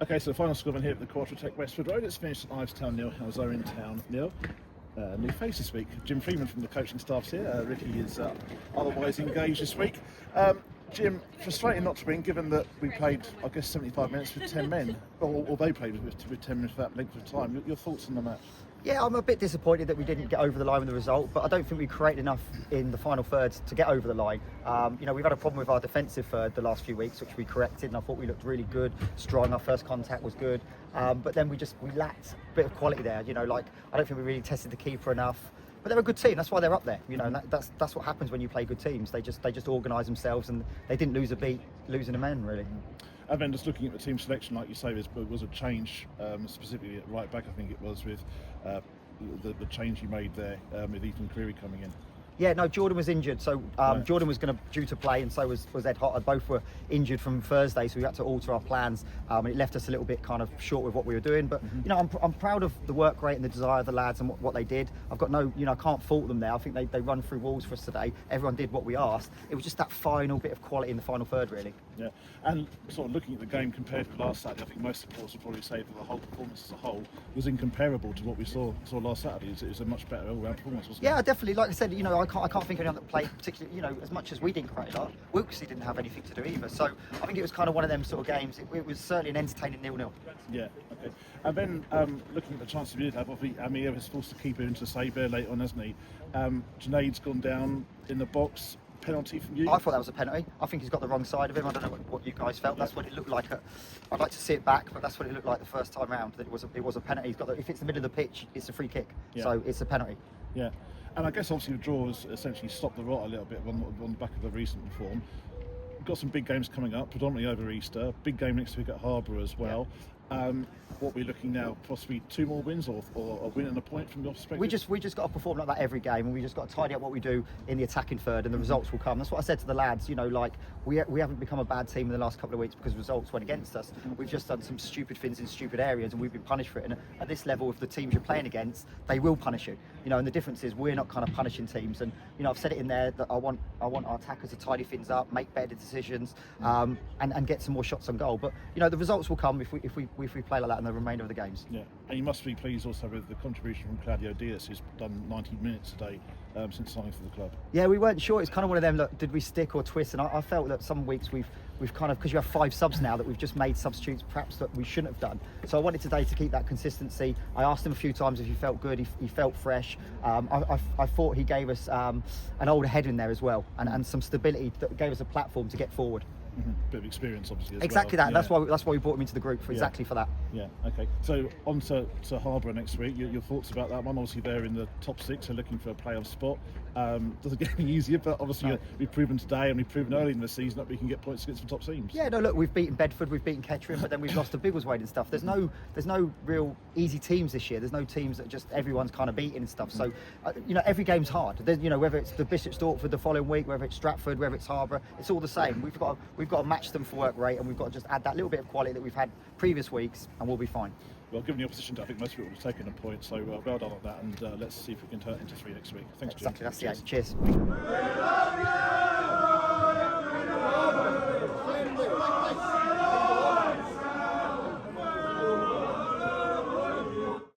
Okay, so the final score here at the Quartertech Westwood Road. It's finished at Ives Town 0, Halesowen Town 0. New face this week. Jim Freeman from the coaching staff's here. Ricky is otherwise engaged this week. Jim, frustrating not to win, given that we played, I guess, 75 minutes with 10 men, or they played with 10 minutes for that length of time. Your thoughts on the match? Yeah, I'm a bit disappointed that we didn't get over the line with the result, but I don't think we created enough in the final third to get over the line. We've had a problem with our defensive third the last few weeks, which we corrected, and I thought we looked really good, strong. Our first contact was good, but then we lacked a bit of quality there. I don't think we really tested the keeper enough. But they're a good team. That's why they're up there. And that's what happens when you play good teams. They just organise themselves, and they didn't lose a beat losing a man really. And then just looking at the team selection, like you say, there was a change, specifically at right back. I think it was with the change you made there with Ethan Creary coming in. Yeah, no, Jordan was injured, so Right. Jordan was due to play, and so was Ed Hotter. Both were injured from Thursday, so we had to alter our plans, and it left us a little bit kind of short with what we were doing. But I'm proud of the work rate and the desire of the lads and what they did. I've got I can't fault them there. I think they run through walls for us today. Everyone did what we asked. It was just that final bit of quality in the final third, really. Yeah, and sort of looking at the game compared to last Saturday, I think most supporters would probably say that the whole performance as a whole was incomparable to what we saw last Saturday. It was a much better all-round performance, wasn't it? Yeah, definitely. Like I said, I can't think of anyone that played particularly, as much as we didn't create a lot. Wilkesy didn't have anything to do either. So I think it was kind of one of them sort of games. It was certainly an entertaining 0-0. Yeah, okay. And then looking at the chances we did have, obviously Amir was forced to keep it into save there late on, hasn't he? Junaid's gone down in the box. Penalty from you? I thought that was a penalty. I think he's got the wrong side of him. I don't know what you guys felt. That's what it looked like. I'd like to see it back, but that's what it looked like the first time round. That it was a penalty. If it's the middle of the pitch, it's a free kick. Yeah. So it's a penalty. Yeah, and I guess obviously the draw has essentially stopped the rot a little bit on the back of the recent form. We've got some big games coming up, predominantly over Easter. Big game next week at Harbour as well. What we're looking now, possibly 2 more wins or a win and a point from your perspective? We just got to perform like that every game, and we just got to tidy up what we do in the attacking third, and the results will come. That's what I said to the lads. We haven't become a bad team in the last couple of weeks because results went against us. We've just done some stupid things in stupid areas, and we've been punished for it. And at this level, if the teams you're playing against, they will punish you. And the difference is we're not kind of punishing teams. And I've said it in there that I want our attackers to tidy things up, make better decisions, and get some more shots on goal. But the results will come if we play like that in the remainder of the games. Yeah, and you must be pleased also with the contribution from Claudio Diaz, who's done 90 minutes today since signing for the club. Yeah, we weren't sure. It's kind of one of them. Look, did we stick or twist? And I felt that some weeks we've kind of, because you have 5 subs now, that we've just made substitutes perhaps that we shouldn't have done. So I wanted today to keep that consistency. I asked him a few times if he felt good. He felt fresh. I thought he gave us an older head in there as well, and some stability that gave us a platform to get forward. Mm-hmm. Bit of experience, obviously. Exactly well. that. Yeah. That's why we brought him into the group exactly for that. Yeah. Okay. So on to Harbour next week. Your thoughts about that one? Obviously, they're in the top 6, so looking for a playoff spot. Doesn't get any easier, but obviously we've proven today and we've proven early in the season that we can get points against some top teams. Yeah. No. Look, we've beaten Bedford, we've beaten Kettering, but then we've lost to Biggleswade and stuff. There's no real easy teams this year. There's no teams that just everyone's kind of beating and stuff. So every game's hard. There's, whether it's the Bishop Stortford the following week, whether it's Stratford, whether it's Harbour, it's all the same. We've got to match them for work rate, and we've got to just add that little bit of quality that we've had previous weeks, and we'll be fine. Well, given the opposition, I think most people have taken a point, so well done on that, and let's see if we can turn it into 3 next week. Thanks, Jim. Exactly, that's the aim. Cheers. We love you!